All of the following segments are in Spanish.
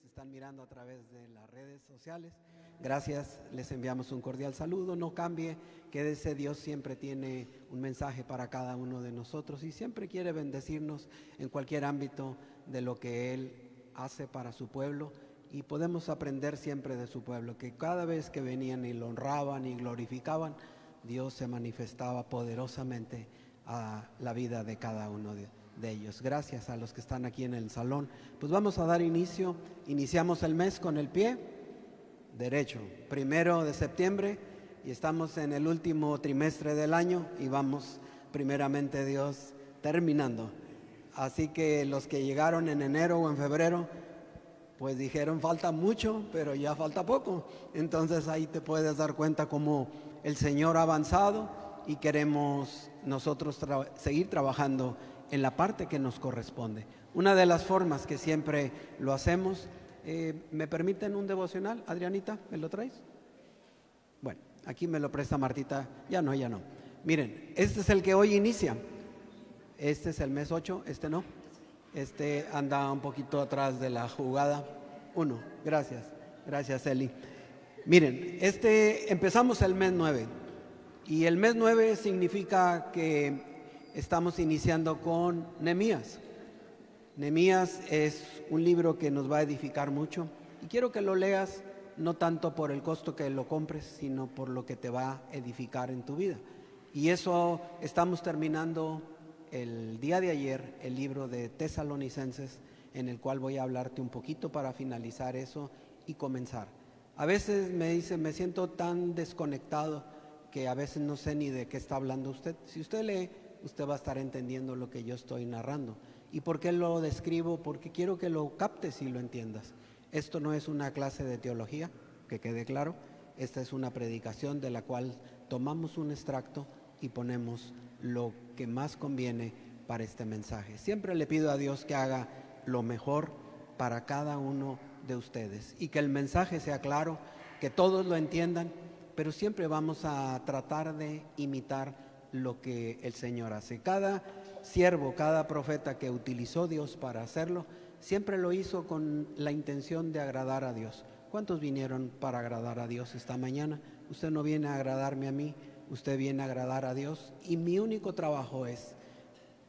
están mirando a través de las redes sociales. Gracias, les enviamos un cordial saludo. No cambie, quédese, Dios siempre tiene un mensaje para cada uno de nosotros y siempre quiere bendecirnos en cualquier ámbito de lo que Él hace para su pueblo. Y podemos aprender siempre de su pueblo, que cada vez que venían y lo honraban y glorificaban, Dios se manifestaba poderosamente a la vida de cada uno de ellos. Gracias a los que están aquí en el salón. Pues vamos a dar inicio. Iniciamos el mes con el pie derecho, 1 de septiembre, y estamos en el último trimestre del año y vamos, primeramente Dios, terminando. Así que los que llegaron en enero o en febrero, pues dijeron falta mucho, pero ya falta poco. Entonces ahí te puedes dar cuenta cómo el Señor ha avanzado y queremos nosotros seguir trabajando en la parte que nos corresponde. Una de las formas que siempre lo hacemos, ¿me permiten un devocional? Adrianita, ¿me lo traes? Bueno, aquí me lo presta Martita. Ya no. Miren, este es el que hoy inicia. Este es el mes 8, este no. Este anda un poquito atrás de la jugada. 1, gracias Eli. Miren, empezamos el mes 9 y el mes 9 significa que estamos iniciando con Nehemías. Nehemías es un libro que nos va a edificar mucho y quiero que lo leas no tanto por el costo que lo compres, sino por lo que te va a edificar en tu vida. Y eso estamos terminando el día de ayer el libro de Tesalonicenses, en el cual voy a hablarte un poquito para finalizar eso y comenzar. A veces me dice, me siento tan desconectado que a veces no sé ni de qué está hablando usted. Si usted lee, usted va a estar entendiendo lo que yo estoy narrando. ¿Y por qué lo describo? Porque quiero que lo captes y lo entiendas. Esto no es una clase de teología, que quede claro. Esta es una predicación de la cual tomamos un extracto y ponemos lo que más conviene para este mensaje. Siempre le pido a Dios que haga lo mejor para cada uno de ustedes y que el mensaje sea claro, que todos lo entiendan, pero siempre vamos a tratar de imitar lo que el Señor hace. Cada siervo, cada profeta que utilizó Dios para hacerlo, siempre lo hizo con la intención de agradar a Dios. ¿Cuántos vinieron para agradar a Dios esta mañana? Usted no viene a agradarme a mí, usted viene a agradar a Dios y mi único trabajo es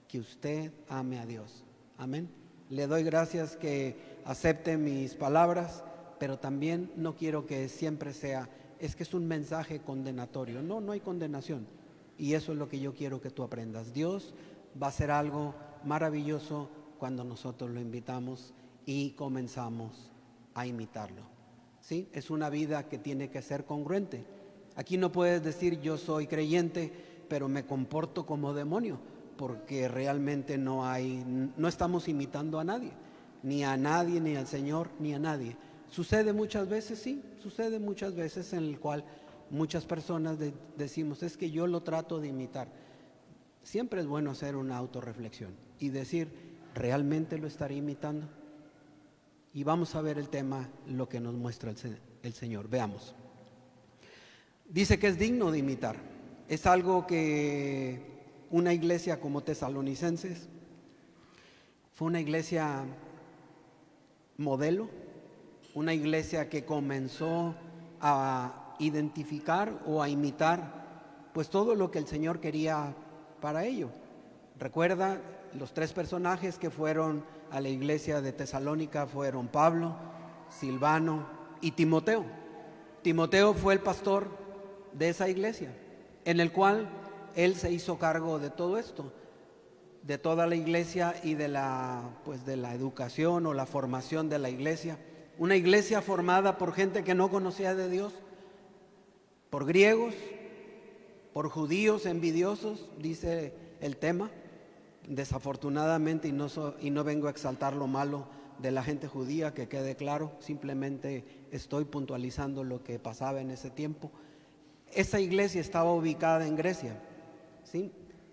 que usted ame a Dios. Amén. Le doy gracias que acepte mis palabras, pero también no quiero que siempre sea, es que es un mensaje condenatorio. No hay condenación. Y eso es lo que yo quiero que tú aprendas. Dios va a hacer algo maravilloso cuando nosotros lo invitamos y comenzamos a imitarlo. ¿Sí? Es una vida que tiene que ser congruente. Aquí no puedes decir yo soy creyente, pero me comporto como demonio, porque realmente no estamos imitando a nadie, ni al Señor, ni a nadie. Sucede muchas veces, sí, sucede muchas veces en el cual muchas personas decimos, es que yo lo trato de imitar. Siempre es bueno hacer una autorreflexión y decir, ¿realmente lo estaré imitando? Y vamos a ver el tema, lo que nos muestra el Señor. Veamos. Dice que es digno de imitar. Es algo que una iglesia como Tesalonicenses fue una iglesia modelo, una iglesia que comenzó a identificar o a imitar pues todo lo que el Señor quería para ello. Recuerda, los 3 personajes que fueron a la iglesia de Tesalónica fueron Pablo, Silvano y Timoteo. Timoteo fue el pastor de esa iglesia, en el cual él se hizo cargo de todo esto, de toda la iglesia y de la educación o la formación de la iglesia. Una iglesia formada por gente que no conocía de Dios, por griegos, por judíos envidiosos, dice el tema. Desafortunadamente, y no vengo a exaltar lo malo de la gente judía, que quede claro, simplemente estoy puntualizando lo que pasaba en ese tiempo. Esa iglesia estaba ubicada en Grecia, ¿sí?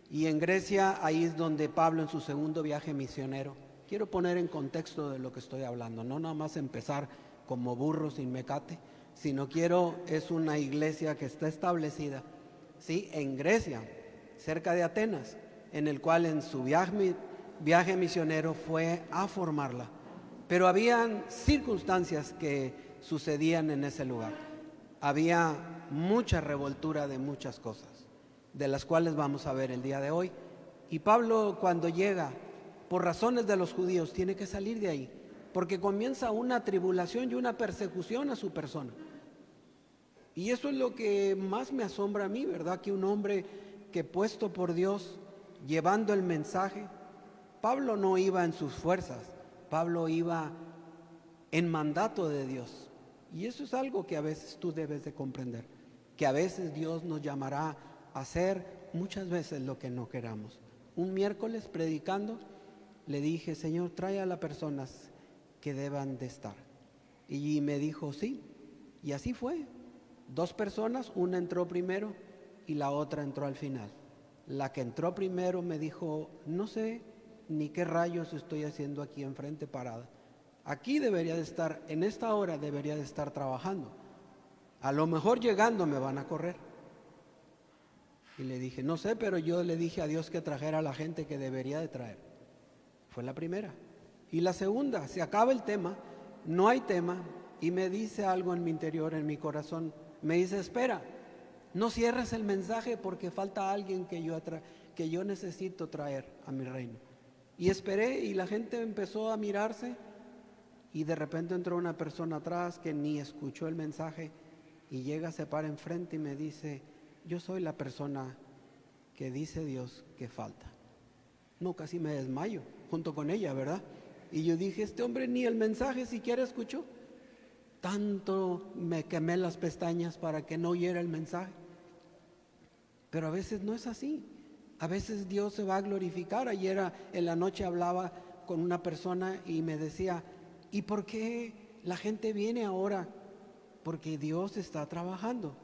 Y en Grecia, ahí es donde Pablo en su segundo viaje misionero, quiero poner en contexto de lo que estoy hablando, no nada más empezar como burro sin mecate, sino es una iglesia que está establecida, ¿sí? En Grecia, cerca de Atenas, en el cual en su viaje misionero fue a formarla. pero habían circunstancias que sucedían en ese lugar. Había mucha revoltura de muchas cosas, de las cuales vamos a ver el día de hoy. Y Pablo, cuando llega, por razones de los judíos, tiene que salir de ahí, porque comienza una tribulación y una persecución a su persona. Y eso es lo que más me asombra a mí, ¿verdad? Que un hombre que puesto por Dios, llevando el mensaje, Pablo no iba en sus fuerzas, Pablo iba en mandato de Dios. Y eso es algo que a veces tú debes de comprender, que a veces Dios nos llamará a hacer muchas veces lo que no queramos. Un miércoles predicando, le dije, Señor, trae a las personas que deban de estar. Y me dijo, sí, y así fue. 2 personas, una entró primero y la otra entró al final. La que entró primero me dijo, no sé ni qué rayos estoy haciendo aquí enfrente parada. Aquí debería de estar, en esta hora debería de estar trabajando. A lo mejor llegando me van a correr. Y le dije, no sé, pero yo le dije a Dios que trajera a la gente que debería de traer. Fue la primera. Y la segunda, se acaba el tema, no hay tema, y me dice algo en mi interior, en mi corazón. Me dice, espera, no cierres el mensaje porque falta alguien que yo necesito traer a mi reino. Y esperé y la gente empezó a mirarse y de repente entró una persona atrás que ni escuchó el mensaje y llega, se para enfrente y me dice, yo soy la persona que dice Dios que falta. No, casi me desmayo junto con ella, ¿verdad? Y yo dije, este hombre ni el mensaje siquiera escuchó. Tanto me quemé las pestañas para que no oyera el mensaje. Pero a veces no es así. A veces Dios se va a glorificar. Ayer en la noche hablaba con una persona y me decía, ¿y por qué la gente viene ahora? Porque Dios está trabajando.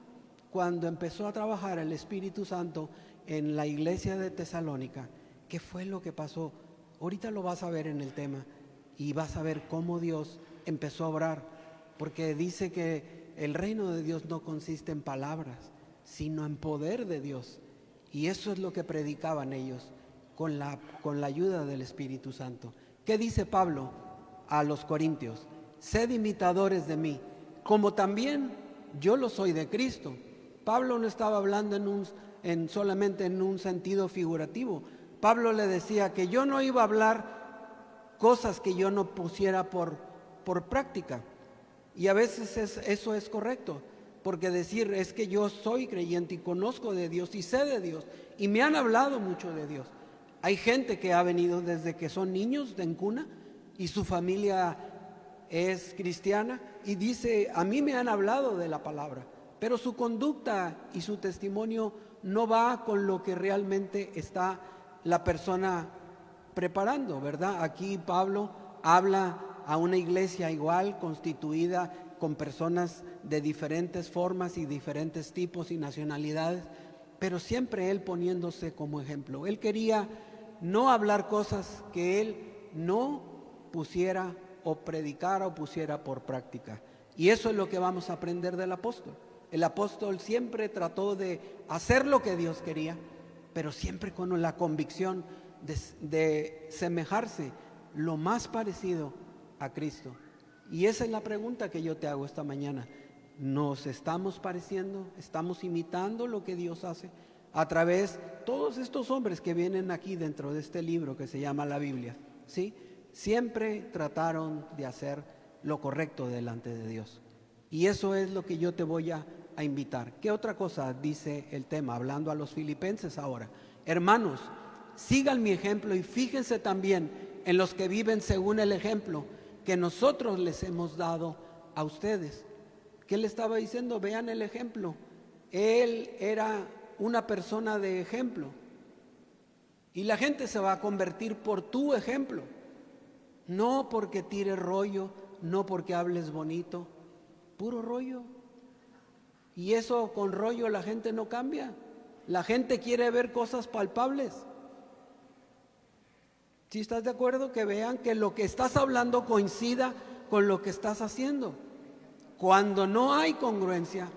Cuando empezó a trabajar el Espíritu Santo en la iglesia de Tesalónica, ¿qué fue lo que pasó? Ahorita lo vas a ver en el tema y vas a ver cómo Dios empezó a obrar. Porque dice que el reino de Dios no consiste en palabras, sino en poder de Dios. Y eso es lo que predicaban ellos con la ayuda del Espíritu Santo. ¿Qué dice Pablo a los corintios? Sed imitadores de mí, como también yo lo soy de Cristo. Pablo no estaba hablando solamente en un sentido figurativo. Pablo le decía que yo no iba a hablar cosas que yo no pusiera por práctica. Y a veces eso es correcto, porque decir es que yo soy creyente y conozco de Dios y sé de Dios y me han hablado mucho de Dios. Hay gente que ha venido desde que son niños en cuna y su familia es cristiana y dice, a mí me han hablado de la palabra, pero su conducta y su testimonio no va con lo que realmente está la persona preparando, ¿verdad? Aquí Pablo habla a una iglesia igual, constituida con personas de diferentes formas y diferentes tipos y nacionalidades, pero siempre él poniéndose como ejemplo. Él quería no hablar cosas que él no pusiera o predicara o pusiera por práctica. Y eso es lo que vamos a aprender del apóstol. El apóstol siempre trató de hacer lo que Dios quería, pero siempre con la convicción de semejarse lo más parecido a Cristo. Y esa es la pregunta que yo te hago esta mañana. ¿Nos estamos pareciendo? ¿Estamos imitando lo que Dios hace? A través de todos estos hombres que vienen aquí dentro de este libro que se llama la Biblia, ¿sí? Siempre trataron de hacer lo correcto delante de Dios. Y eso es lo que yo te voy a invitar. ¿Qué otra cosa dice el tema? Hablando a los filipenses ahora. Hermanos, sigan mi ejemplo y fíjense también en los que viven según el ejemplo que nosotros les hemos dado a ustedes. ¿Qué le estaba diciendo? Vean el ejemplo. Él era una persona de ejemplo. Y la gente se va a convertir por tu ejemplo. No porque tires rollo, no porque hables bonito. Puro rollo. Y eso con rollo la gente no cambia. La gente quiere ver cosas palpables. Si estás de acuerdo, que vean que lo que estás hablando coincida con lo que estás haciendo. Cuando no hay congruencia,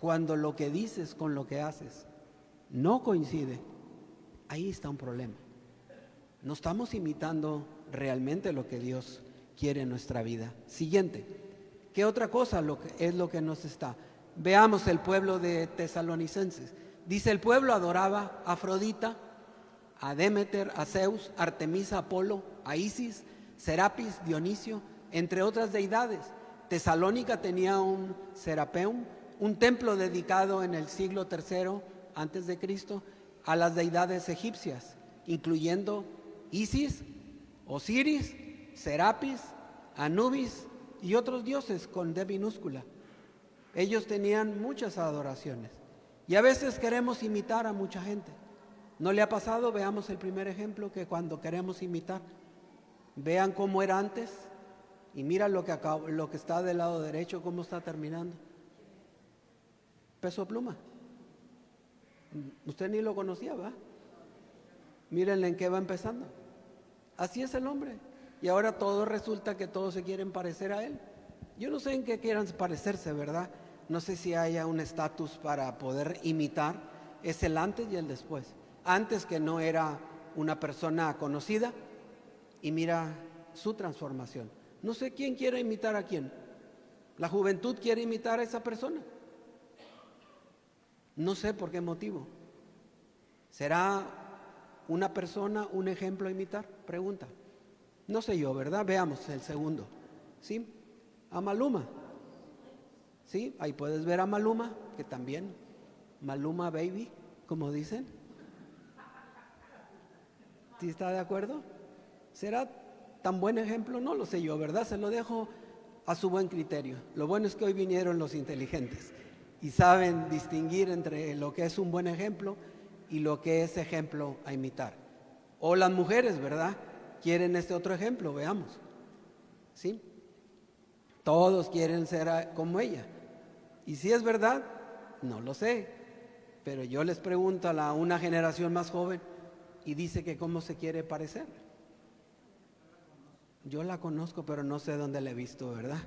cuando lo que dices con lo que haces no coincide, ahí está un problema. No estamos imitando realmente lo que Dios quiere nuestra vida. Siguiente. ¿Qué otra cosa es lo que nos está? Veamos el pueblo de Tesalonicenses. Dice, el pueblo adoraba a Afrodita, a Demeter, a Zeus, Artemisa, Apolo, a Isis, Serapis, Dionisio, entre otras deidades. Tesalónica tenía un Serapeum, un templo dedicado en el siglo III antes de Cristo a las deidades egipcias, incluyendo Isis, Osiris, Serapis, Anubis y otros dioses con D minúscula. Ellos tenían muchas adoraciones y a veces queremos imitar a mucha gente. ¿No le ha pasado? Veamos el primer ejemplo, que cuando queremos imitar, vean cómo era antes y mira lo que está del lado derecho, cómo está terminando. Peso Pluma. Usted ni lo conocía, ¿va? Mírenle en qué va empezando. Así es el hombre. Y ahora todo resulta que todos se quieren parecer a él. Yo no sé en qué quieran parecerse, ¿verdad? No sé si haya un estatus para poder imitar. Es el antes y el después. Antes, que no era una persona conocida, y mira su transformación. No sé quién quiere imitar a quién. La juventud quiere imitar a esa persona. No sé por qué motivo. ¿Será una persona un ejemplo a imitar? Pregunta. No sé yo, ¿verdad? Veamos el segundo. ¿Sí? A Maluma. ¿Sí? Ahí puedes ver a Maluma, que también, Maluma Baby, como dicen. ¿Sí está de acuerdo? ¿Será tan buen ejemplo? No lo sé yo, ¿verdad? Se lo dejo a su buen criterio. Lo bueno es que hoy vinieron los inteligentes y saben distinguir entre lo que es un buen ejemplo y lo que es ejemplo a imitar. O las mujeres, ¿verdad? Quieren este otro ejemplo, veamos. ¿Sí? Todos quieren ser como ella. Y si es verdad, no lo sé. Pero yo les pregunto a una generación más joven y dice que cómo se quiere parecer. Yo la conozco, pero no sé dónde la he visto, ¿verdad?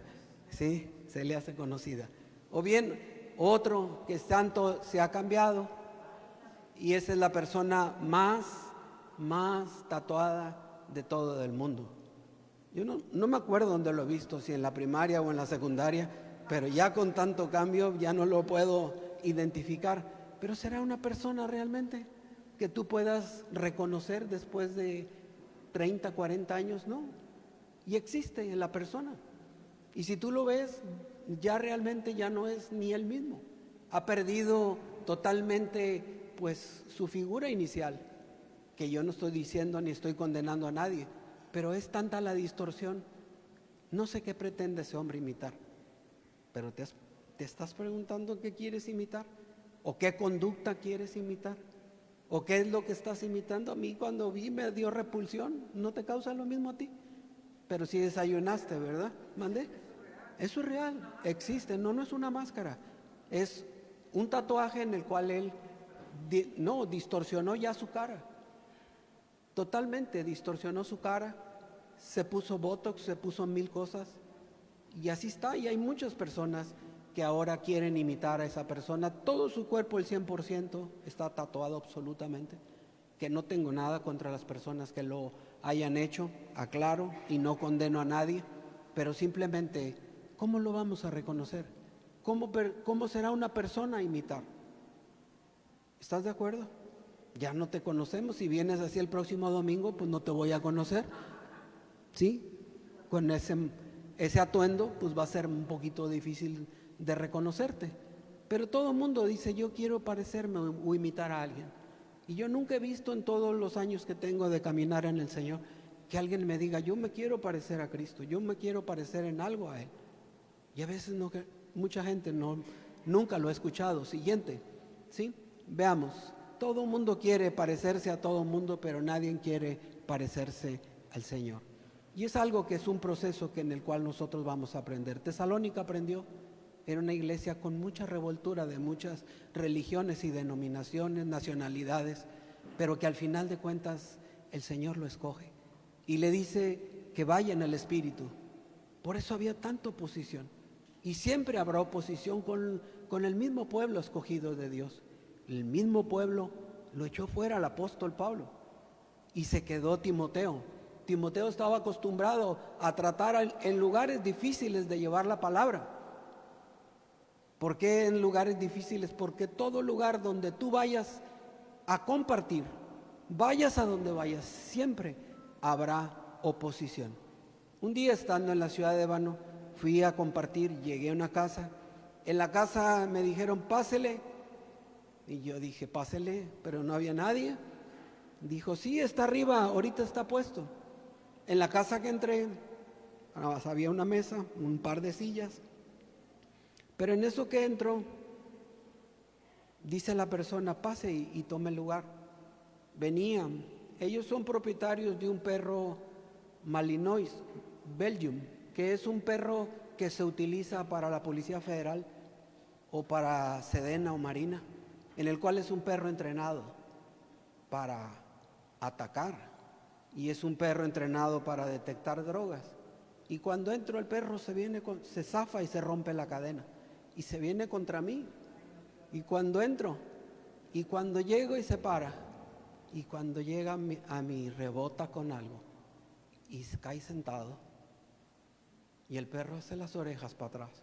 Sí, se le hace conocida. O bien, otro que tanto se ha cambiado, y esa es la persona más tatuada de todo el mundo. Yo no me acuerdo dónde lo he visto, si en la primaria o en la secundaria, pero ya con tanto cambio ya no lo puedo identificar. Pero ¿será una persona realmente que tú puedas reconocer después de 30, 40 años? No. Y existe en la persona. Y si tú lo ves, ya realmente ya no es ni él mismo. Ha perdido totalmente pues su figura inicial, que yo no estoy diciendo ni estoy condenando a nadie, pero es tanta la distorsión. No sé qué pretende ese hombre imitar, pero te estás preguntando qué quieres imitar, o qué conducta quieres imitar, o qué es lo que estás imitando. A mí cuando vi me dio repulsión. ¿No te causa lo mismo a ti? Pero si desayunaste, ¿verdad? ¿Mandé? Eso es real, existe, no es una máscara, es un tatuaje en el cual él distorsionó ya su cara, totalmente distorsionó su cara, se puso botox, se puso 1000 cosas, y así está. Y hay muchas personas que ahora quieren imitar a esa persona. Todo su cuerpo, el 100%, está tatuado absolutamente, que no tengo nada contra las personas que lo hayan hecho, aclaro, y no condeno a nadie, pero simplemente, ¿cómo lo vamos a reconocer? ¿Cómo será una persona a imitar? ¿Estás de acuerdo? Ya no te conocemos. Si vienes así el próximo domingo, pues no te voy a conocer. ¿Sí? Con ese atuendo, pues va a ser un poquito difícil de reconocerte. Pero todo el mundo dice, yo quiero parecerme o imitar a alguien. Y yo nunca he visto en todos los años que tengo de caminar en el Señor que alguien me diga, yo me quiero parecer a Cristo, yo me quiero parecer en algo a Él. Y a veces mucha gente nunca lo ha escuchado. Siguiente, ¿sí? Veamos, todo el mundo quiere parecerse a todo el mundo, pero nadie quiere parecerse al Señor. Y es algo que es un proceso en el cual nosotros vamos a aprender. Tesalónica aprendió. Era una iglesia con mucha revoltura de muchas religiones y denominaciones, nacionalidades, pero que al final de cuentas el Señor lo escoge y le dice que vaya en el Espíritu. Por eso había tanta oposición, y siempre habrá oposición con el mismo pueblo escogido de Dios. El mismo pueblo lo echó fuera al apóstol Pablo y se quedó Timoteo. Timoteo estaba acostumbrado a tratar en lugares difíciles de llevar la palabra. ¿Por qué en lugares difíciles? Porque todo lugar donde tú vayas a compartir, vayas a donde vayas, siempre habrá oposición. Un día, estando en la ciudad de Ébano, fui a compartir, llegué a una casa. En la casa me dijeron, pásele. Y yo dije, pásele, pero no había nadie. Dijo, sí, está arriba, ahorita está puesto. En la casa que entré, había una mesa, un par de sillas. Pero en eso que entro, dice la persona, pase y tome el lugar. Venían, ellos son propietarios de un perro Malinois, Belgium, que es un perro que se utiliza para la Policía Federal o para Sedena o Marina, en el cual es un perro entrenado para atacar y es un perro entrenado para detectar drogas. Y cuando entro el perro se zafa y se rompe la cadena y se viene contra mí. Y cuando entro y cuando llego y se para y cuando llega a mí rebota con algo y se cae sentado y el perro hace las orejas para atrás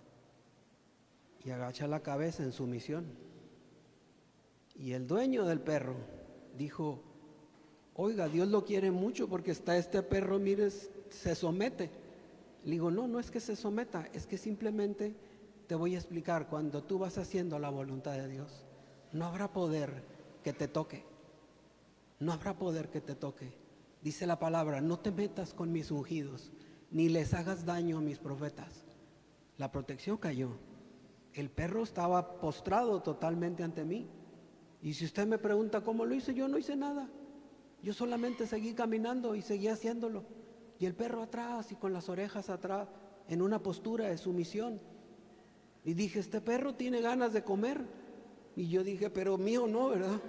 y agacha la cabeza en sumisión. Y el dueño del perro dijo, oiga, Dios lo quiere mucho porque está este perro, mire, se somete. Le digo, no es que se someta, es que simplemente te voy a explicar, cuando tú vas haciendo la voluntad de Dios, no habrá poder que te toque, no habrá poder que te toque. Dice la palabra, no te metas con mis ungidos, ni les hagas daño a mis profetas. La protección cayó, el perro estaba postrado totalmente ante mí. Y si usted me pregunta cómo lo hice, yo no hice nada. Yo solamente seguí caminando y seguí haciéndolo. Y el perro atrás y con las orejas atrás, en una postura de sumisión. Y dije, este perro tiene ganas de comer. Y yo dije, pero mío no, ¿verdad?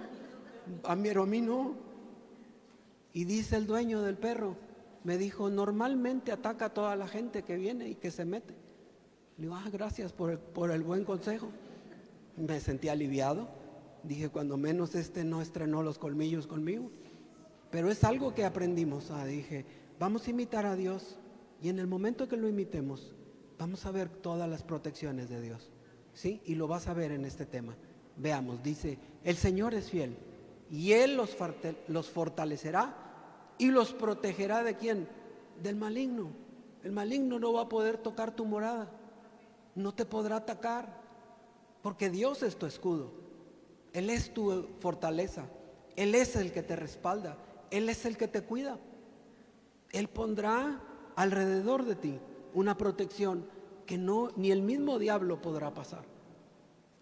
Pero a mí no. Y dice el dueño del perro, me dijo, normalmente ataca a toda la gente que viene y que se mete. Le digo, gracias por el buen consejo. Me sentí aliviado. Dije, cuando menos no estrenó los colmillos conmigo. Pero es algo que aprendimos. Dije, vamos a imitar a Dios y en el momento que lo imitemos, vamos a ver todas las protecciones de Dios. ¿Sí? Y lo vas a ver en este tema. Veamos, dice, el Señor es fiel y Él los fortalecerá y los protegerá ¿de quién? Del maligno. El maligno no va a poder tocar tu morada, no te podrá atacar, porque Dios es tu escudo. Él es tu fortaleza, Él es el que te respalda, Él es el que te cuida. Él pondrá alrededor de ti una protección que ni el mismo diablo podrá pasar.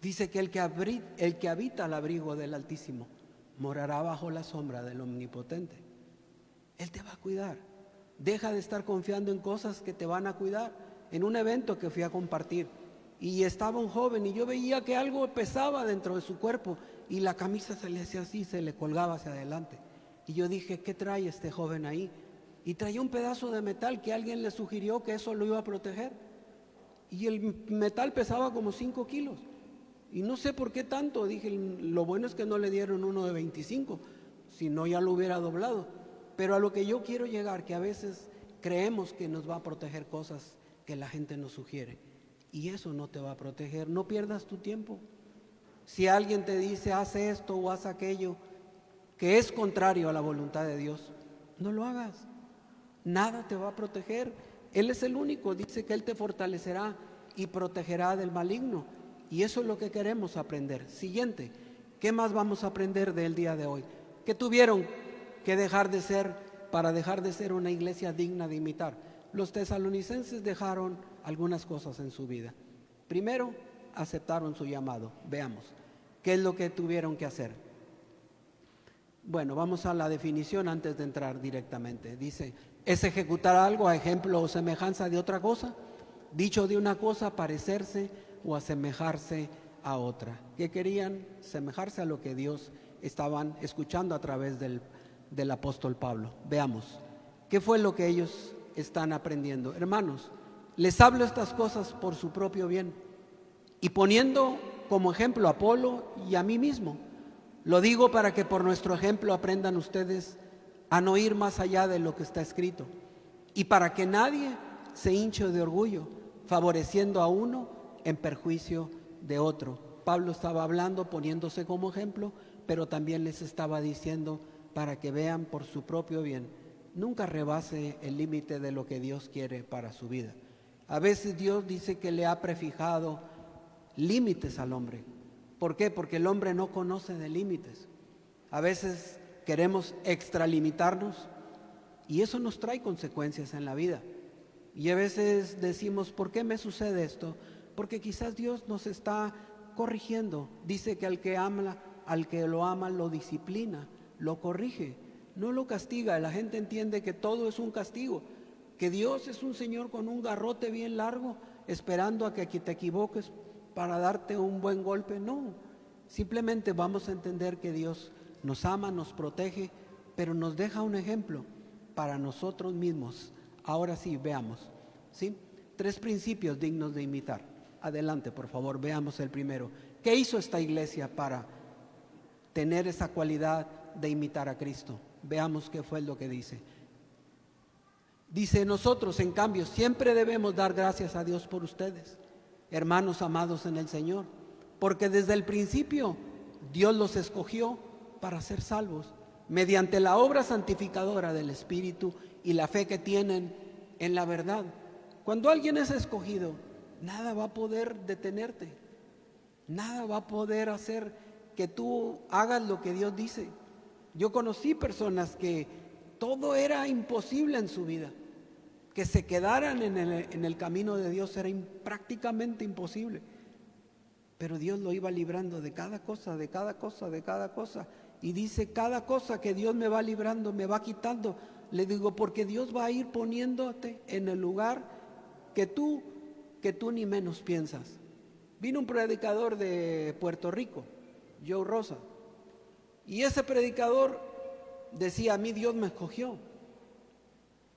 Dice que el que habita al abrigo del Altísimo morará bajo la sombra del Omnipotente. Él te va a cuidar. Deja de estar confiando en cosas que te van a cuidar. En un evento que fui a compartir, y estaba un joven y yo veía que algo pesaba dentro de su cuerpo y la camisa se le hacía así, se le colgaba hacia adelante. Y yo dije, ¿qué trae este joven ahí? Y traía un pedazo de metal que alguien le sugirió que eso lo iba a proteger. Y el metal pesaba como 5 kilos. Y no sé por qué tanto. Dije, lo bueno es que no le dieron uno de 25, si no ya lo hubiera doblado. Pero a lo que yo quiero llegar, que a veces creemos que nos va a proteger cosas que la gente nos sugiere. Y eso no te va a proteger. No pierdas tu tiempo. Si alguien te dice, haz esto o haz aquello, que es contrario a la voluntad de Dios, no lo hagas. Nada te va a proteger. Él es el único. Dice que Él te fortalecerá y protegerá del maligno. Y eso es lo que queremos aprender. Siguiente, ¿qué más vamos a aprender del día de hoy? ¿Qué tuvieron que dejar de ser para dejar de ser una iglesia digna de imitar? Los tesalonicenses dejaron algunas cosas en su vida. Primero, aceptaron su llamado. Veamos, ¿qué es lo que tuvieron que hacer? Bueno, vamos a la definición antes de entrar directamente. Dice, es ejecutar algo a ejemplo o semejanza de otra cosa, dicho de una cosa, parecerse o asemejarse a otra. ¿Qué querían? Semejarse a lo que Dios estaban escuchando a través del apóstol Pablo. Veamos, ¿qué fue lo que ellos están aprendiendo? Hermanos, les hablo estas cosas por su propio bien y poniendo como ejemplo a Apolo y a mí mismo. Lo digo para que por nuestro ejemplo aprendan ustedes a no ir más allá de lo que está escrito, y para que nadie se hinche de orgullo, favoreciendo a uno en perjuicio de otro. Pablo estaba hablando, poniéndose como ejemplo, pero también les estaba diciendo para que vean por su propio bien. Nunca rebase el límite de lo que Dios quiere para su vida. A veces Dios dice que le ha prefijado límites al hombre. ¿Por qué? Porque el hombre no conoce de límites. A veces queremos extralimitarnos y eso nos trae consecuencias en la vida. Y a veces decimos, ¿por qué me sucede esto? Porque quizás Dios nos está corrigiendo. Dice que al que lo ama, lo disciplina, lo corrige, no lo castiga. La gente entiende que todo es un castigo, que Dios es un Señor con un garrote bien largo, esperando a que te equivoques para darte un buen golpe. No, simplemente vamos a entender que Dios nos ama, nos protege, pero nos deja un ejemplo para nosotros mismos. Ahora sí, veamos, ¿sí? 3 principios dignos de imitar. Adelante, por favor, veamos el primero. ¿Qué hizo esta iglesia para tener esa cualidad de imitar a Cristo? Veamos qué fue lo que dice. Dice, nosotros, en cambio, siempre debemos dar gracias a Dios por ustedes, hermanos amados en el Señor, porque desde el principio Dios los escogió para ser salvos, mediante la obra santificadora del Espíritu y la fe que tienen en la verdad. Cuando alguien es escogido, nada va a poder detenerte, nada va a poder hacer que tú hagas lo que Dios dice. Yo conocí personas que todo era imposible en su vida, que se quedaran en el camino de Dios era prácticamente imposible, pero Dios lo iba librando de cada cosa, de cada cosa, de cada cosa. Y dice, cada cosa que Dios me va librando, me va quitando. Le digo, porque Dios va a ir poniéndote en el lugar que tú ni menos piensas. Vino un predicador de Puerto Rico, Joe Rosa, y ese predicador decía, a mí Dios me escogió,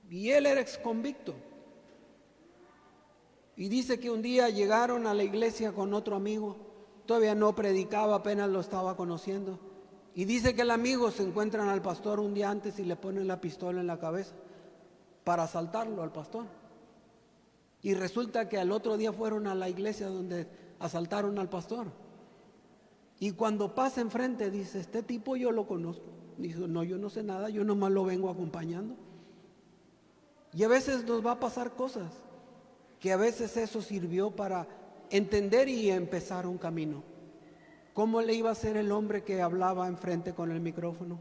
y él era exconvicto. Y dice que un día llegaron a la iglesia con otro amigo, todavía no predicaba, apenas lo estaba conociendo. Y dice que el amigo se encuentran al pastor un día antes y le ponen la pistola en la cabeza para asaltarlo al pastor. Y resulta que al otro día fueron a la iglesia donde asaltaron al pastor. Y cuando pasa enfrente dice, este tipo yo lo conozco. Dice, no, yo no sé nada, yo nomás lo vengo acompañando. Y a veces nos va a pasar cosas, que a veces eso sirvió para entender y empezar un camino. ¿Cómo le iba a ser el hombre que hablaba enfrente con el micrófono,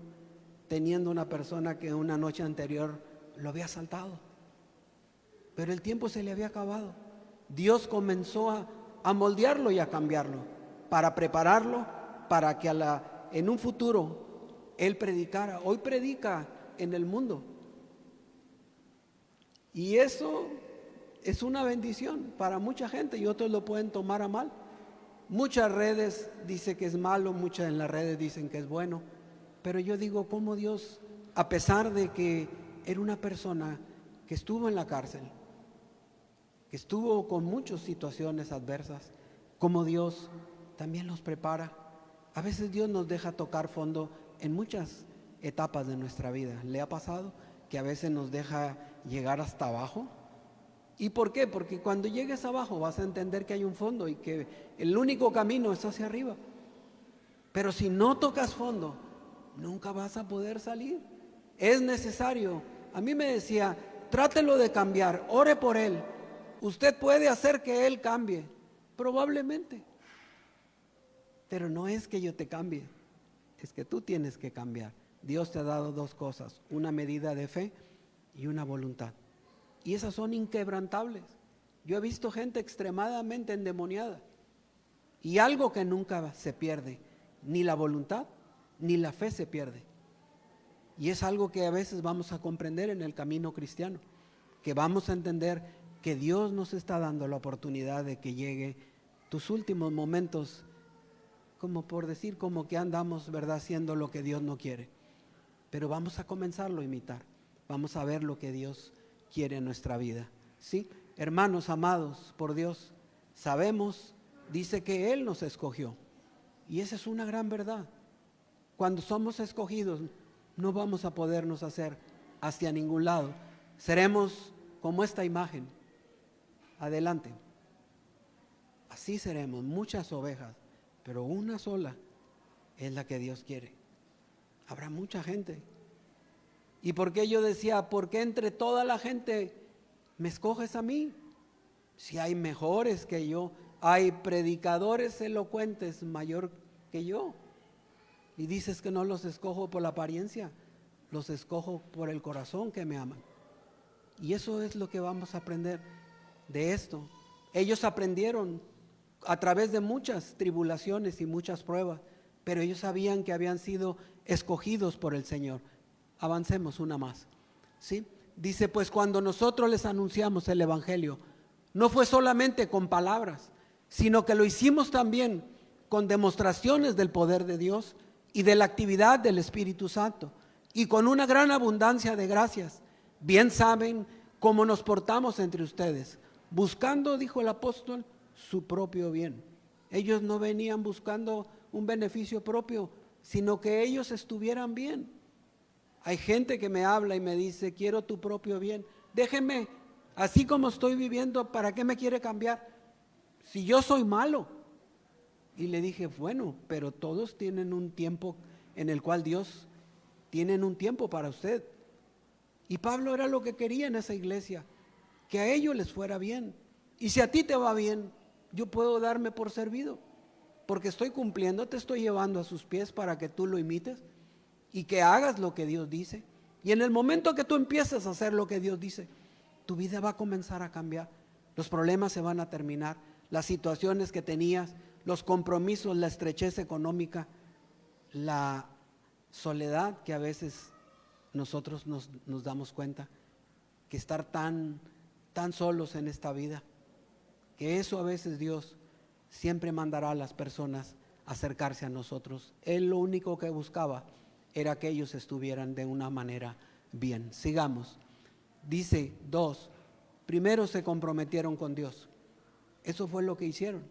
teniendo una persona que una noche anterior lo había asaltado? Pero el tiempo se le había acabado. Dios comenzó a moldearlo y a cambiarlo, para prepararlo, para que en un futuro él predicara. Hoy predica en el mundo. Y eso es una bendición para mucha gente y otros lo pueden tomar a mal. Muchas redes dicen que es malo, muchas en las redes dicen que es bueno, pero yo digo, cómo Dios, a pesar de que era una persona que estuvo en la cárcel, que estuvo con muchas situaciones adversas, cómo Dios también los prepara. A veces Dios nos deja tocar fondo en muchas etapas de nuestra vida. ¿Le ha pasado que a veces nos deja llegar hasta abajo? ¿Y por qué? Porque cuando llegues abajo vas a entender que hay un fondo y que el único camino es hacia arriba. Pero si no tocas fondo, nunca vas a poder salir. Es necesario. A mí me decía, trátelo de cambiar, ore por él. Usted puede hacer que él cambie, probablemente. Pero no es que yo te cambie, es que tú tienes que cambiar. Dios te ha dado 2 cosas, una medida de fe y una voluntad. Y esas son inquebrantables. Yo he visto gente extremadamente endemoniada y algo que nunca se pierde, ni la voluntad ni la fe se pierde. Y es algo que a veces vamos a comprender en el camino cristiano, que vamos a entender que Dios nos está dando la oportunidad de que llegue tus últimos momentos, como por decir, como que andamos, ¿verdad?, haciendo lo que Dios no quiere. Pero vamos a comenzarlo a imitar, vamos a ver lo que Dios quiere en nuestra vida, ¿sí? Hermanos amados por Dios, sabemos, dice que Él nos escogió, y esa es una gran verdad. Cuando somos escogidos, no vamos a podernos hacer hacia ningún lado. Seremos como esta imagen. Adelante. Así seremos, muchas ovejas, pero una sola es la que Dios quiere. Habrá mucha gente. ¿Y por qué yo decía, por qué entre toda la gente me escoges a mí? Si hay mejores que yo, hay predicadores elocuentes mayor que yo. Y dices que no los escojo por la apariencia, los escojo por el corazón que me aman. Y eso es lo que vamos a aprender de esto. Ellos aprendieron a través de muchas tribulaciones y muchas pruebas, pero ellos sabían que habían sido escogidos por el Señor. Avancemos una más, ¿sí? Dice, pues cuando nosotros les anunciamos el Evangelio, no fue solamente con palabras, sino que lo hicimos también con demostraciones del poder de Dios y de la actividad del Espíritu Santo, y con una gran abundancia de gracias. Bien saben cómo nos portamos entre ustedes, buscando, dijo el apóstol, su propio bien. Ellos no venían buscando un beneficio propio, sino que ellos estuvieran bien. Hay gente que me habla y me dice, quiero tu propio bien. Déjeme, así como estoy viviendo, ¿para qué me quiere cambiar? Si yo soy malo. Y le dije, bueno, pero todos tienen un tiempo en el cual Dios tiene un tiempo para usted. Y Pablo era lo que quería en esa iglesia, que a ellos les fuera bien. Y si a ti te va bien, yo puedo darme por servido, porque estoy cumpliendo, te estoy llevando a sus pies para que tú lo imites y que hagas lo que Dios dice. Y en el momento que tú empieces a hacer lo que Dios dice, tu vida va a comenzar a cambiar. Los problemas se van a terminar, las situaciones que tenías, los compromisos, la estrechez económica, la soledad que a veces nosotros nos damos cuenta, que estar tan solos en esta vida, que eso a veces Dios siempre mandará a las personas a acercarse a nosotros. Él lo único que buscaba era que ellos estuvieran de una manera bien. Sigamos. Dice 2, primero se comprometieron con Dios. Eso fue lo que hicieron.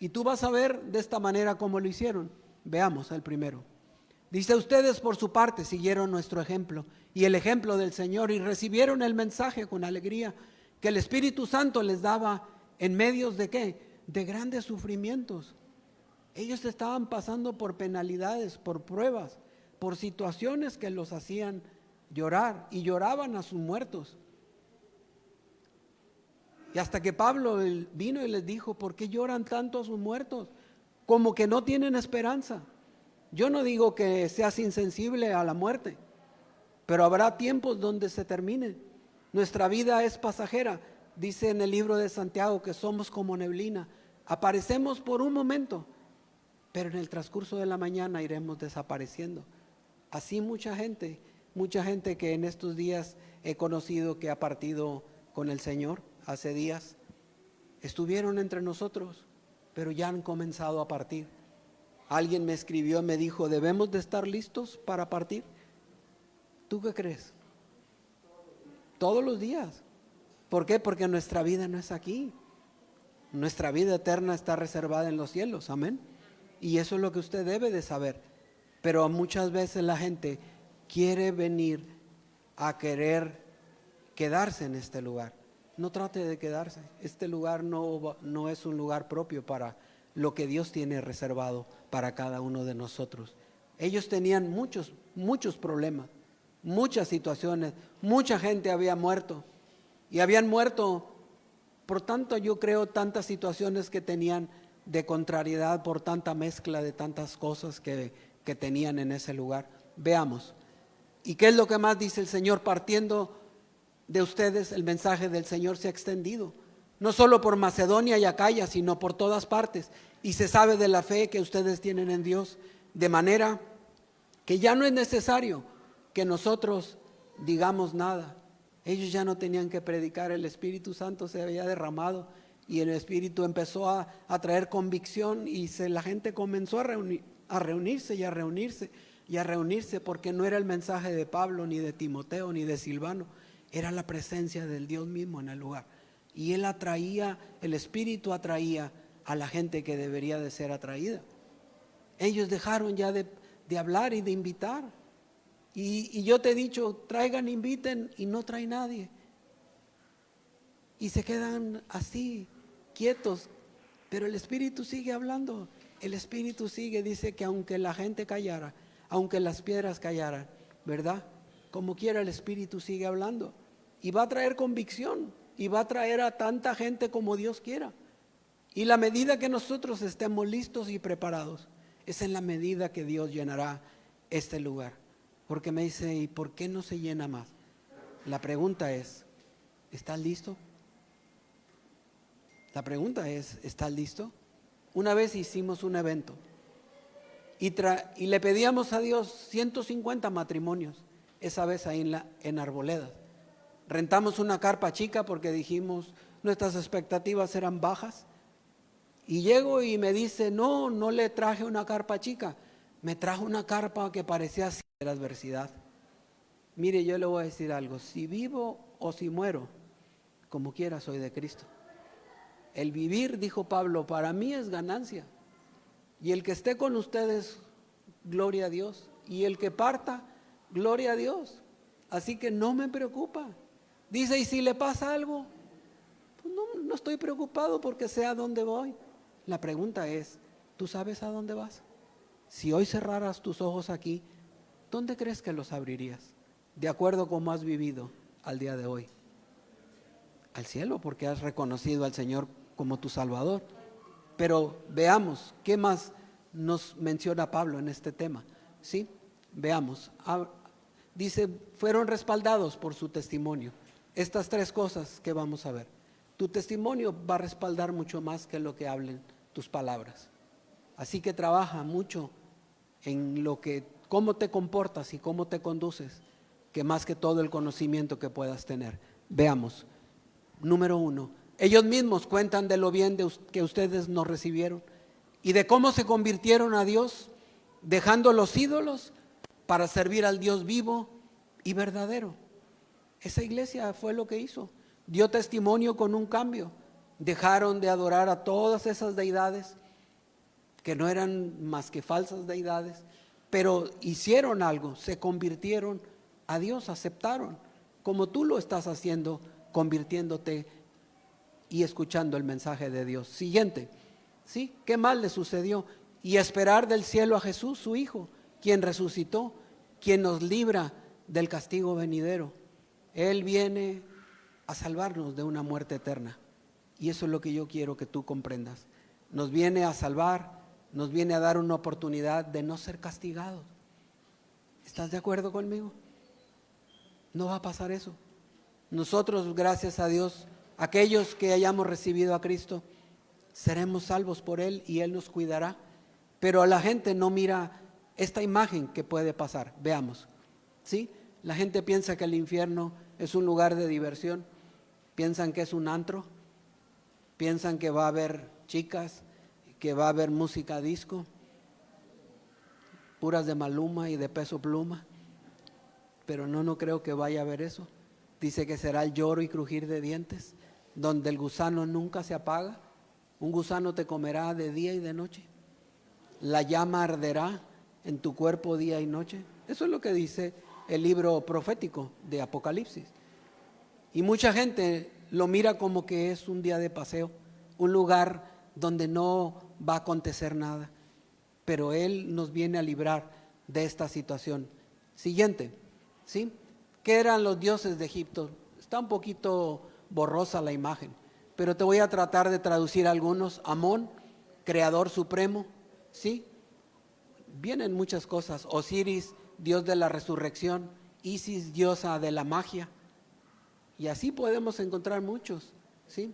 Y tú vas a ver de esta manera cómo lo hicieron. Veamos el primero. Dice, ustedes por su parte siguieron nuestro ejemplo y el ejemplo del Señor y recibieron el mensaje con alegría que el Espíritu Santo les daba en medios de ¿qué? De grandes sufrimientos. Ellos estaban pasando por penalidades, por pruebas, por situaciones que los hacían llorar y lloraban a sus muertos. Y hasta que Pablo vino y les dijo, ¿por qué lloran tanto a sus muertos? Como que no tienen esperanza. Yo no digo que seas insensible a la muerte, pero habrá tiempos donde se termine. Nuestra vida es pasajera. Dice en el libro de Santiago que somos como neblina. Aparecemos por un momento, pero en el transcurso de la mañana iremos desapareciendo. Así mucha gente que en estos días he conocido que ha partido con el Señor, hace días, estuvieron entre nosotros, pero ya han comenzado a partir. Alguien me escribió y me dijo, ¿debemos de estar listos para partir? ¿Tú qué crees? Todos los días. ¿Por qué? Porque nuestra vida no es aquí. Nuestra vida eterna está reservada en los cielos, amén. Y eso es lo que usted debe de saber. Pero muchas veces la gente quiere venir a querer quedarse en este lugar. No trate de quedarse. Este lugar no es un lugar propio para lo que Dios tiene reservado para cada uno de nosotros. Ellos tenían muchos problemas, muchas situaciones, mucha gente había muerto y habían muerto, por tanto yo creo tantas situaciones que tenían de contrariedad por tanta mezcla de tantas cosas que tenían en ese lugar. Veamos, ¿y qué es lo que más dice el Señor? Partiendo de ustedes el mensaje del Señor se ha extendido, no solo por Macedonia y Acaya, sino por todas partes, y se sabe de la fe que ustedes tienen en Dios, de manera que ya no es necesario que nosotros digamos nada. Ellos ya no tenían que predicar, el Espíritu Santo se había derramado y el Espíritu empezó a traer convicción y la gente comenzó a reunirse porque no era el mensaje de Pablo, ni de Timoteo, ni de Silvano, era la presencia del Dios mismo en el lugar. Y el Espíritu atraía a la gente que debería de ser atraída. Ellos dejaron ya de hablar y de invitar. Y yo te he dicho, traigan, inviten, y no trae nadie. Y se quedan así, quietos, pero el Espíritu sigue hablando. El Espíritu sigue, dice que aunque la gente callara, aunque las piedras callaran, ¿verdad? Como quiera, el Espíritu sigue hablando. Y va a traer convicción, y va a traer a tanta gente como Dios quiera. Y la medida que nosotros estemos listos y preparados, es en la medida que Dios llenará este lugar. Porque me dice, ¿y por qué no se llena más? La pregunta es, ¿estás listo? La pregunta es, ¿estás listo? Una vez hicimos un evento y le pedíamos a Dios 150 matrimonios, esa vez ahí en Arboledas. Rentamos una carpa chica porque dijimos, nuestras expectativas eran bajas. Y llego y me dice, no le traje una carpa chica, me trajo una carpa que parecía así de la adversidad. Mire, yo le voy a decir algo, si vivo o si muero, como quiera soy de Cristo. El vivir, dijo Pablo, para mí es ganancia. Y el que esté con ustedes, gloria a Dios. Y el que parta, gloria a Dios. Así que no me preocupa. Dice, ¿y si le pasa algo? Pues no estoy preocupado porque sé a dónde voy. La pregunta es, ¿tú sabes a dónde vas? Si hoy cerraras tus ojos aquí, ¿dónde crees que los abrirías? De acuerdo a cómo has vivido al día de hoy. Al cielo, porque has reconocido al Señor como tu Salvador. Pero veamos, ¿qué más nos menciona Pablo en este tema? ¿Sí? Veamos. Dice, fueron respaldados por su testimonio. Estas tres cosas que vamos a ver. Tu testimonio va a respaldar mucho más que lo que hablen tus palabras. Así que trabaja mucho en cómo te comportas y cómo te conduces, que más que todo el conocimiento que puedas tener. Veamos. Número 1, ellos mismos cuentan de lo bien que ustedes nos recibieron y de cómo se convirtieron a Dios, dejando los ídolos para servir al Dios vivo y verdadero. Esa iglesia fue lo que hizo, dio testimonio con un cambio. Dejaron de adorar a todas esas deidades que no eran más que falsas deidades, pero hicieron algo, se convirtieron a Dios, aceptaron, como tú lo estás haciendo, convirtiéndote y escuchando el mensaje de Dios. Siguiente, ¿sí? ¿Qué más le sucedió? Y esperar del cielo a Jesús, su Hijo, quien resucitó, quien nos libra del castigo venidero. Él viene a salvarnos de una muerte eterna. Y eso es lo que yo quiero que tú comprendas. Nos viene a salvar, nos viene a dar una oportunidad de no ser castigados. ¿Estás de acuerdo conmigo? No va a pasar eso. Nosotros, gracias a Dios, aquellos que hayamos recibido a Cristo, seremos salvos por Él y Él nos cuidará. Pero la gente no mira esta imagen que puede pasar. Veamos, ¿sí? La gente piensa que el infierno es un lugar de diversión, piensan que es un antro, piensan que va a haber chicas, que va a haber música disco, puras de Maluma y de Peso Pluma, pero no creo que vaya a haber eso. Dice que será el lloro y crujir de dientes, donde el gusano nunca se apaga. Un gusano te comerá de día y de noche. La llama arderá en tu cuerpo día y noche. Eso es lo que dice el libro profético de Apocalipsis. Y mucha gente lo mira como que es un día de paseo, un lugar donde no va a acontecer nada. Pero Él nos viene a librar de esta situación. Siguiente, ¿sí? ¿Qué eran los dioses de Egipto? Está un poquito borrosa la imagen, pero te voy a tratar de traducir algunos. Amón, creador supremo, ¿sí? Vienen muchas cosas. Osiris, dios de la resurrección. Isis, diosa de la magia. Y así podemos encontrar muchos, ¿sí?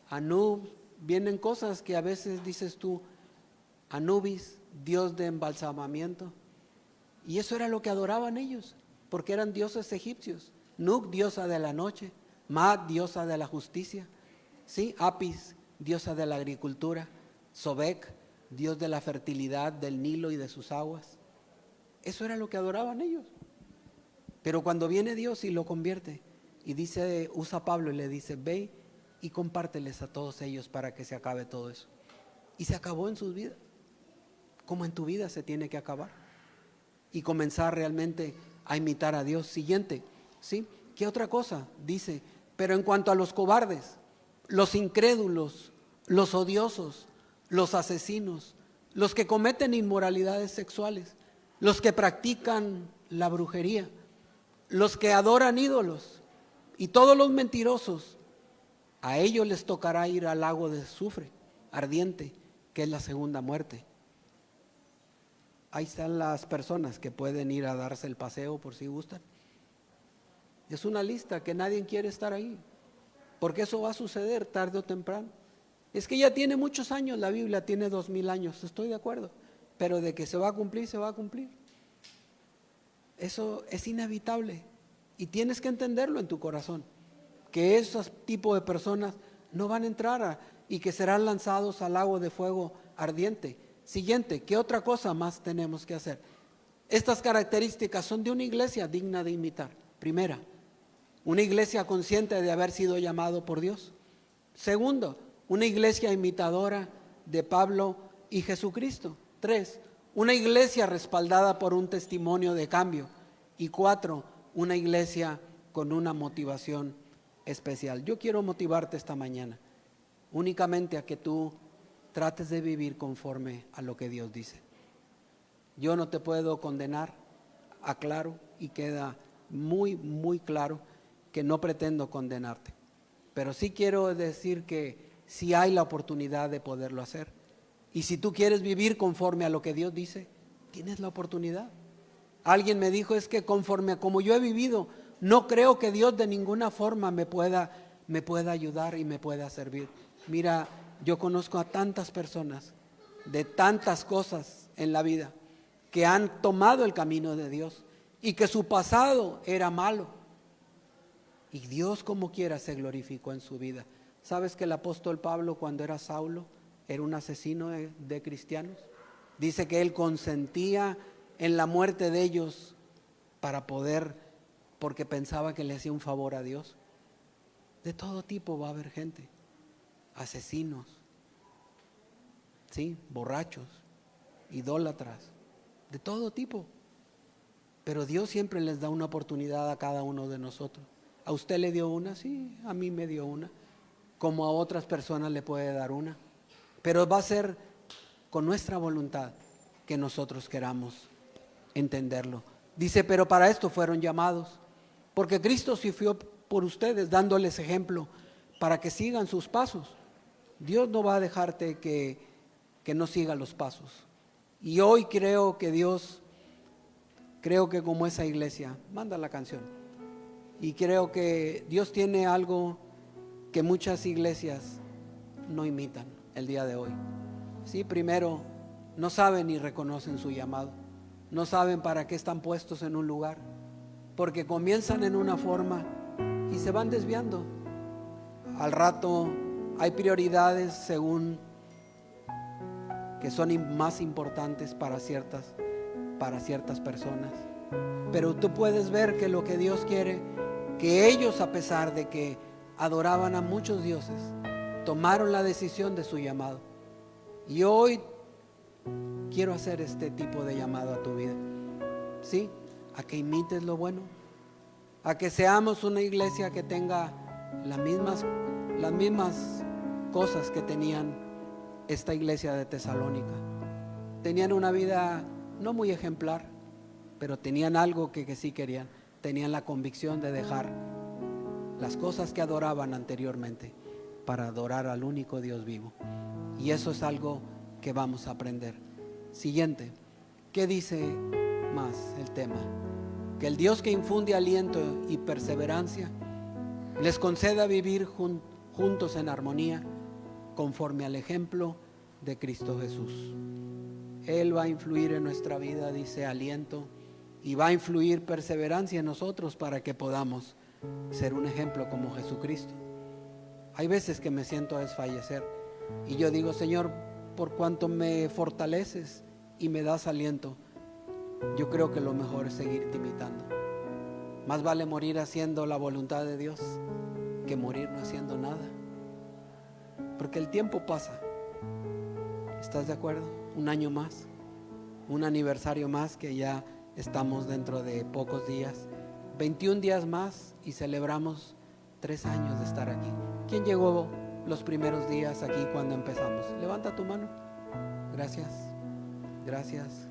Anub, vienen cosas que a veces dices tú. Anubis, dios de embalsamamiento. Y eso era lo que adoraban ellos, porque eran dioses egipcios. Nut, diosa de la noche. Maat, diosa de la justicia. ¿Sí? Apis, diosa de la agricultura. Sobek, dios de la fertilidad del Nilo y de sus aguas. Eso era lo que adoraban ellos. Pero cuando viene Dios y lo convierte, y dice, usa Pablo y le dice, ve y compárteles a todos ellos para que se acabe todo eso. Y se acabó en sus vidas, como en tu vida se tiene que acabar. Y comenzar realmente a imitar a Dios. Siguiente, ¿sí? ¿Qué otra cosa? Dice, pero en cuanto a los cobardes, los incrédulos, los odiosos, los asesinos, los que cometen inmoralidades sexuales, los que practican la brujería, los que adoran ídolos y todos los mentirosos, a ellos les tocará ir al lago de azufre ardiente, que es la segunda muerte. Ahí están las personas que pueden ir a darse el paseo por si gustan. Es una lista que nadie quiere estar ahí, porque eso va a suceder tarde o temprano. Es que ya tiene muchos años, la Biblia tiene 2000 años, estoy de acuerdo, pero de que se va a cumplir, se va a cumplir. Eso es inevitable y tienes que entenderlo en tu corazón, que esos tipos de personas no van a entrar y que serán lanzados al lago de fuego ardiente. Siguiente, ¿qué otra cosa más tenemos que hacer? Estas características son de una iglesia digna de imitar. Primera, una iglesia consciente de haber sido llamado por Dios. Segundo, una iglesia imitadora de Pablo y Jesucristo. 3, una iglesia respaldada por un testimonio de cambio. Y 4, una iglesia con una motivación especial. Yo quiero motivarte esta mañana únicamente a que tú trates de vivir conforme a lo que Dios dice. Yo no te puedo condenar, aclaro, y queda muy, muy claro que no pretendo condenarte. Pero sí quiero decir que sí hay la oportunidad de poderlo hacer. Y si tú quieres vivir conforme a lo que Dios dice, tienes la oportunidad. Alguien me dijo, es que conforme a como yo he vivido, no creo que Dios de ninguna forma me pueda ayudar y me pueda servir. Mira, yo conozco a tantas personas de tantas cosas en la vida que han tomado el camino de Dios y que su pasado era malo. Y Dios como quiera se glorificó en su vida. ¿Sabes que el apóstol Pablo cuando era Saulo era un asesino de cristianos? Dice que él consentía en la muerte de ellos porque pensaba que le hacía un favor a Dios. De todo tipo va a haber gente, asesinos, ¿sí? Borrachos, idólatras, de todo tipo. Pero Dios siempre les da una oportunidad a cada uno de nosotros. ¿A usted le dio una? Sí, a mí me dio una. Como a otras personas le puede dar una. Pero va a ser con nuestra voluntad que nosotros queramos entenderlo. Dice, pero para esto fueron llamados, porque Cristo sufrió por ustedes, dándoles ejemplo para que sigan sus pasos. Dios no va a dejarte que no siga los pasos. Y hoy creo que como esa iglesia, manda la canción, y creo que Dios tiene algo que muchas iglesias no imitan el día de hoy. Sí, primero, no saben ni reconocen su llamado, no saben para qué están puestos en un lugar, porque comienzan en una forma y se van desviando. Al rato hay prioridades según que son más importantes para ciertas personas. Pero tú puedes ver que lo que Dios quiere, que ellos, a pesar de que adoraban a muchos dioses, tomaron la decisión de su llamado. Y hoy quiero hacer este tipo de llamado a tu vida, ¿sí? A que imites lo bueno, a que seamos una iglesia que tenga las mismas cosas que tenían esta iglesia de Tesalónica. Tenían una vida no muy ejemplar, pero tenían algo que sí querían. Tenían la convicción de dejar las cosas que adoraban anteriormente para adorar al único Dios vivo. Y eso es algo que vamos a aprender. Siguiente, ¿qué dice más el tema? Que el Dios que infunde aliento y perseverancia les conceda vivir juntos en armonía conforme al ejemplo de Cristo Jesús. Él va a influir en nuestra vida, dice, aliento, y va a influir perseverancia en nosotros para que podamos ser un ejemplo como Jesucristo. Hay veces que me siento a desfallecer y yo digo, Señor, por cuanto me fortaleces y me das aliento, yo creo que lo mejor es seguirte imitando. Más vale morir haciendo la voluntad de Dios que morir no haciendo nada, porque el tiempo pasa. ¿Estás de acuerdo? Un año más, un aniversario más que ya estamos dentro de pocos días, 21 días más y celebramos 3 años de estar aquí. ¿Quién llegó los primeros días aquí cuando empezamos? Levanta tu mano. Gracias, gracias,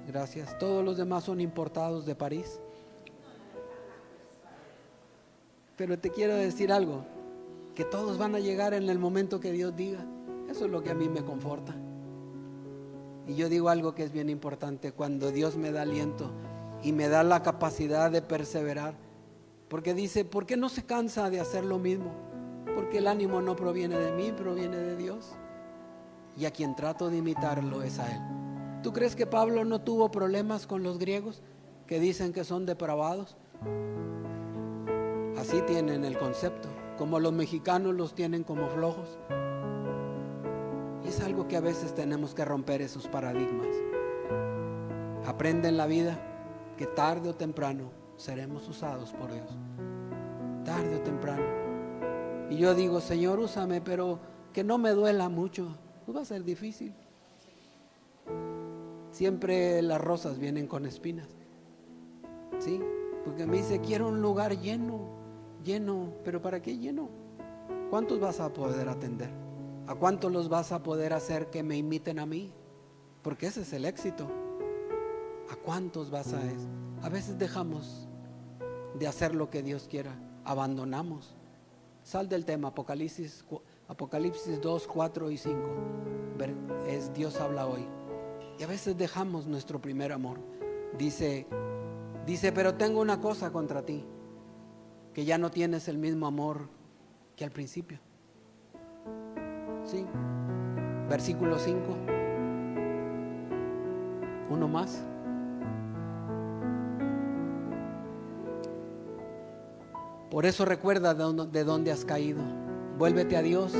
gracias. Todos los demás son importados de París. Pero te quiero decir algo, que todos van a llegar en el momento que Dios diga. Eso es lo que a mí me conforta. Y yo digo algo que es bien importante: cuando Dios me da aliento y me da la capacidad de perseverar, porque dice, ¿por qué no se cansa de hacer lo mismo? Porque el ánimo no proviene de mí, proviene de Dios. Y a quien trato de imitarlo es a Él. ¿Tú crees que Pablo no tuvo problemas con los griegos que dicen que son depravados? Así tienen el concepto, como los mexicanos los tienen como flojos. Y es algo que a veces tenemos que romper esos paradigmas. Aprende en la vida que tarde o temprano seremos usados por Dios. Tarde o temprano. Y yo digo, Señor, úsame, pero que no me duela mucho. Pues va a ser difícil. Siempre las rosas vienen con espinas. ¿Sí? Porque me dice, quiero un lugar lleno. Lleno, pero ¿para qué lleno? ¿Cuántos vas a poder atender? ¿A cuántos los vas a poder hacer que me imiten a mí? Porque ese es el éxito. ¿A cuántos vas a eso? A veces dejamos de hacer lo que Dios quiera, abandonamos. Sal del tema, Apocalipsis 2, 4 y 5. Es Dios habla hoy. Y a veces dejamos nuestro primer amor. Dice, pero tengo una cosa contra ti, que ya no tienes el mismo amor que al principio. ¿Sí? Versículo 5. Uno más. Por eso recuerda de dónde has caído. Vuélvete a Dios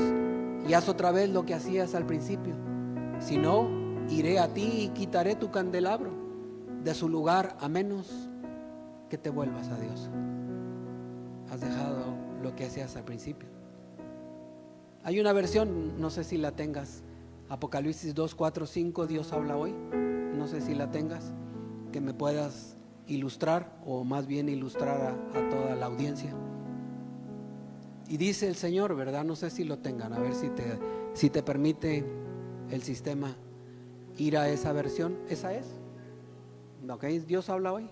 y haz otra vez lo que hacías al principio. Si no, iré a ti y quitaré tu candelabro de su lugar, a menos que te vuelvas a Dios. Has dejado lo que hacías al principio. Hay una versión, no sé si la tengas, Apocalipsis 2, 4, 5, Dios habla hoy. No sé si la tengas, que me puedas ilustrar, o más bien ilustrar a toda la audiencia. Y dice el Señor, ¿verdad? No sé si lo tengan, a ver si te permite el sistema ir a esa versión. Esa es, ¿ok? Dios habla hoy.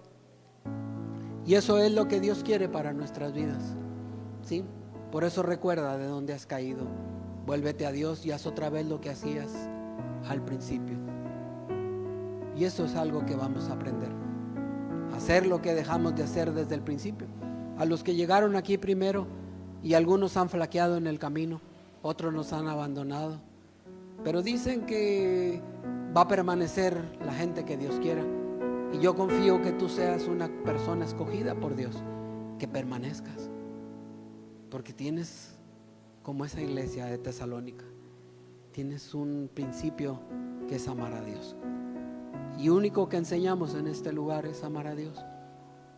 Y eso es lo que Dios quiere para nuestras vidas, ¿sí? Por eso recuerda de dónde has caído. Vuélvete a Dios y haz otra vez lo que hacías al principio. Y eso es algo que vamos a aprender. Hacer lo que dejamos de hacer desde el principio. A los que llegaron aquí primero, y algunos han flaqueado en el camino, otros nos han abandonado, pero dicen que va a permanecer la gente que Dios quiera. Y yo confío que tú seas una persona escogida por Dios, que permanezcas, porque tienes, como esa iglesia de Tesalónica, tienes un principio que es amar a Dios. Y único que enseñamos en este lugar es amar a Dios.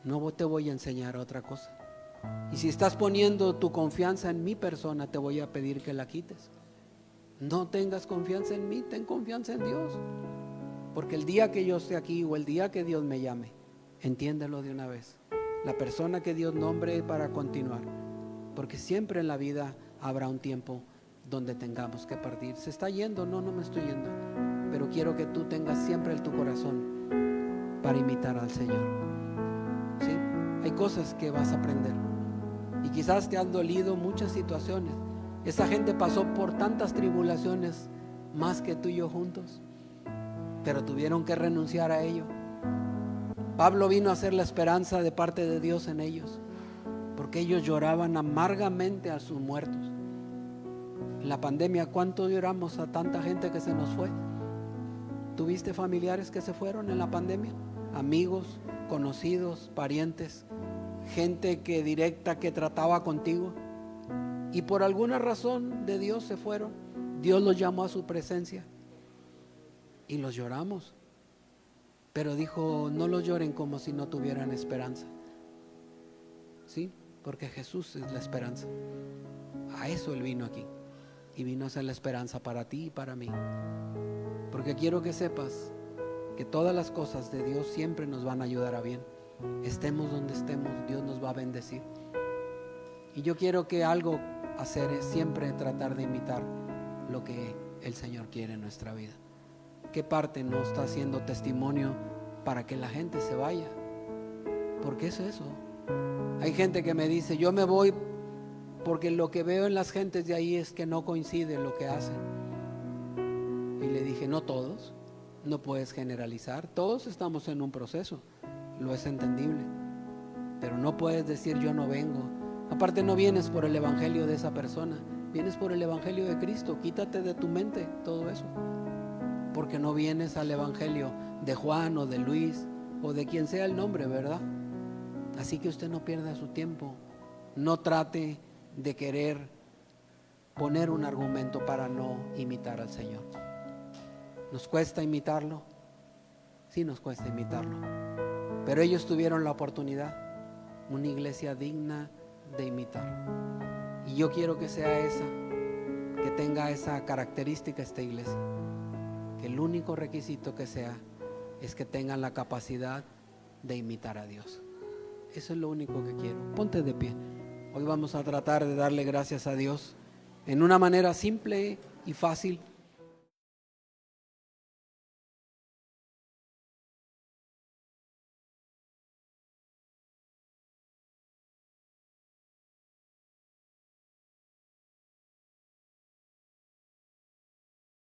No te voy a enseñar otra cosa. Y si estás poniendo tu confianza en mi persona, te voy a pedir que la quites. No tengas confianza en mí, ten confianza en Dios. Porque el día que yo esté aquí, o el día que Dios me llame, entiéndelo de una vez, la persona que Dios nombre para continuar. Porque siempre en la vida habrá un tiempo donde tengamos que partir. ¿Se está yendo? No me estoy yendo. Pero quiero que tú tengas siempre en tu corazón para imitar al Señor. ¿Sí? Hay cosas que vas a aprender. Y quizás te han dolido muchas situaciones. Esa gente pasó por tantas tribulaciones más que tú y yo juntos, pero tuvieron que renunciar a ello. Pablo vino a ser la esperanza de parte de Dios en ellos, porque ellos lloraban amargamente a sus muertos. En la pandemia, ¿cuánto lloramos a tanta gente que se nos fue? ¿Tuviste familiares que se fueron en la pandemia? Amigos, conocidos, parientes, gente que directa que trataba contigo, y por alguna razón de Dios se fueron. Dios los llamó a su presencia y los lloramos, pero dijo, no los lloren como si no tuvieran esperanza. ¿Sí? Porque Jesús es la esperanza. A eso Él vino aquí, y vino a ser la esperanza para ti y para mí. Porque quiero que sepas que todas las cosas de Dios siempre nos van a ayudar a bien. Estemos donde estemos, Dios nos va a bendecir. Y yo quiero que algo hacer es siempre tratar de imitar lo que el Señor quiere en nuestra vida. ¿Qué parte no está haciendo testimonio para que la gente se vaya? Porque es eso. Hay gente que me dice, yo me voy porque lo que veo en las gentes de ahí es que no coincide lo que hacen. Y le dije, no todos, no puedes generalizar, todos estamos en un proceso, lo es entendible, pero no puedes decir yo no vengo. Aparte, no vienes por el evangelio de esa persona, vienes por el evangelio de Cristo. Quítate de tu mente todo eso, porque no vienes al evangelio de Juan o de Luis o de quien sea el nombre, ¿verdad? Así que usted no pierda su tiempo, no trate de querer poner un argumento para no imitar al Señor. ¿Nos cuesta imitarlo? Sí, nos cuesta imitarlo, pero ellos tuvieron la oportunidad, una iglesia digna de imitar. Y yo quiero que sea esa, que tenga esa característica esta iglesia, que el único requisito que sea es que tengan la capacidad de imitar a Dios. Eso es lo único que quiero. Ponte de pie. Hoy vamos a tratar de darle gracias a Dios en una manera simple y fácil.